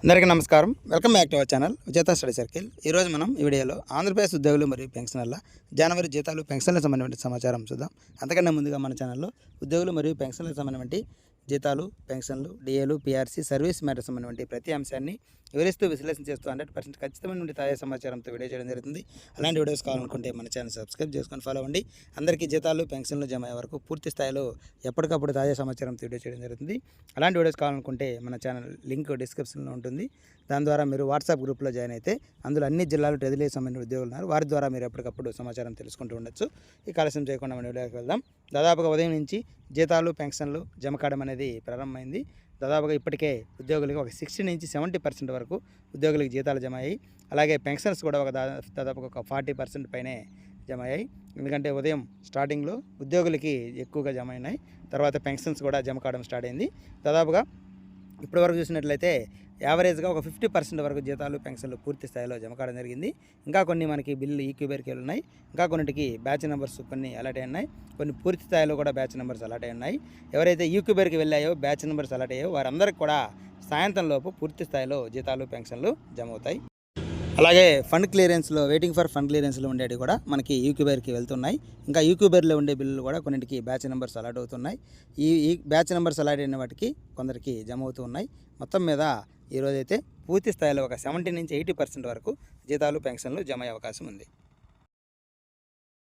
అందరికీ నమస్కారం. Welcome back to our channel విజేత స్టడీ సర్కిల్. ఈరోజు మనం ఈ వీడియోలో ఆంధ్రప్రదేశ్ ఉద్యోగులు మరియు పెన్షనర్ల జనవరి జీతాలు పెన్షన్లకు సంబంధించిన సమాచారం చూద్దాం. అంతకన్నా ముందుగా మన ఛానల్లో ఉద్యోగులు మరియు పెన్షన్లకు సంబంధించి జీతాలు, పెన్షన్లు, డిఏలు, పిఆర్సీ, సర్వీస్ మ్యాటర్ సంబంధించి ప్రతి అంశాన్ని వివరిస్తూ విశ్లేషణ చేస్తూ 100% ఖచ్చితమైన తాజా సమాచారంతో వీడియో చేయడం జరుగుతుంది. అలాంటి వీడియోస్ కావాలనుకుంటే మన ఛానల్ సబ్స్క్రైబ్ చేసుకొని ఫాలో అవ్వండి. అందరికీ జీతాలు, పెన్షన్లు జమ అయ్యే వరకు పూర్తి స్థాయిలో ఎప్పటికప్పుడు తాజా సమాచారంతో వీడియో చేయడం జరుగుతుంది. అలాంటి వీడియోస్ కావాలనుకుంటే మన ఛానల్ లింక్ డిస్క్రిప్షన్లో ఉంటుంది. దాని ద్వారా మీరు వాట్సాప్ గ్రూప్లో జాయిన్ అయితే అందులో అన్ని జిల్లాలు ట్రెజరీకి సంబంధించిన ఉద్యోగులు ఉన్నారు. వారి ద్వారా మీరు ఎప్పటికప్పుడు సమాచారం తెలుసుకుంటూ ఉండొచ్చు. ఈ ఆలస్యం చేయకుండా మన వీడియోకి వెళ్దాం. దాదాపుగా ఉదయం నుంచి జీతాలు, పెన్షన్లు జమ కావడం అనేది ప్రారంభమైంది. దాదాపుగా ఇప్పటికే ఉద్యోగులకు ఒక 60 నుంచి 70% వరకు ఉద్యోగులకు జీతాలు జమ అయ్యాయి. అలాగే పెన్షన్స్ కూడా దాదాపుగా ఒక 40% పైనే జమ అయ్యాయి. ఎందుకంటే ఉదయం స్టార్టింగ్లో ఉద్యోగులకి ఎక్కువగా జమ అయినాయి. తర్వాత పెన్షన్స్ కూడా జమ కావడం స్టార్ట్ అయింది. దాదాపుగా ఇప్పటివరకు చూసినట్లయితే యావరేజ్గా ఒక 50% వరకు జీతాలు, పెన్షన్లు పూర్తి స్థాయిలో జమ కావడం జరిగింది. ఇంకా కొన్ని మనకి బిల్లు ఈక్యూబేర్కి ఉన్నాయి. ఇంకా కొన్నిటికి బ్యాచ్ నెంబర్స్ కొన్ని అలాట్ అయి ఉన్నాయి. కొన్ని పూర్తి స్థాయిలో కూడా బ్యాచ్ నెంబర్స్ అలాట్ అయి ఉన్నాయి. ఎవరైతే ఈక్యూబేర్కి వెళ్ళాయో, బ్యాచ్ నెంబర్స్ అలాట్ అయ్యాయో వారందరికీ కూడా సాయంత్రం లోపు పూర్తి స్థాయిలో జీతాలు, పెన్షన్లు జమ అవుతాయి. అలాగే ఫండ్ క్లియరెన్స్లో వెయిటింగ్ ఫర్ ఫండ్ క్లియరెన్స్లో ఉండేవి కూడా మనకి యూక్యూబేర్కి వెళ్తున్నాయి. ఇంకా యూక్యూబేర్లో ఉండే బిల్లులు కూడా కొన్నింటికి బ్యాచ్ నెంబర్స్ అలాట్ అవుతున్నాయి. ఈ బ్యాచ్ నెంబర్స్ అలాట్ అయిన వాటికి కొందరికి జమ అవుతూ ఉన్నాయి. మొత్తం మీద ఈరోజైతే పూర్తి స్థాయిలో ఒక 70 నుంచి 80% వరకు జీతాలు, పెన్షన్లు జమ అయ్యే అవకాశం ఉంది.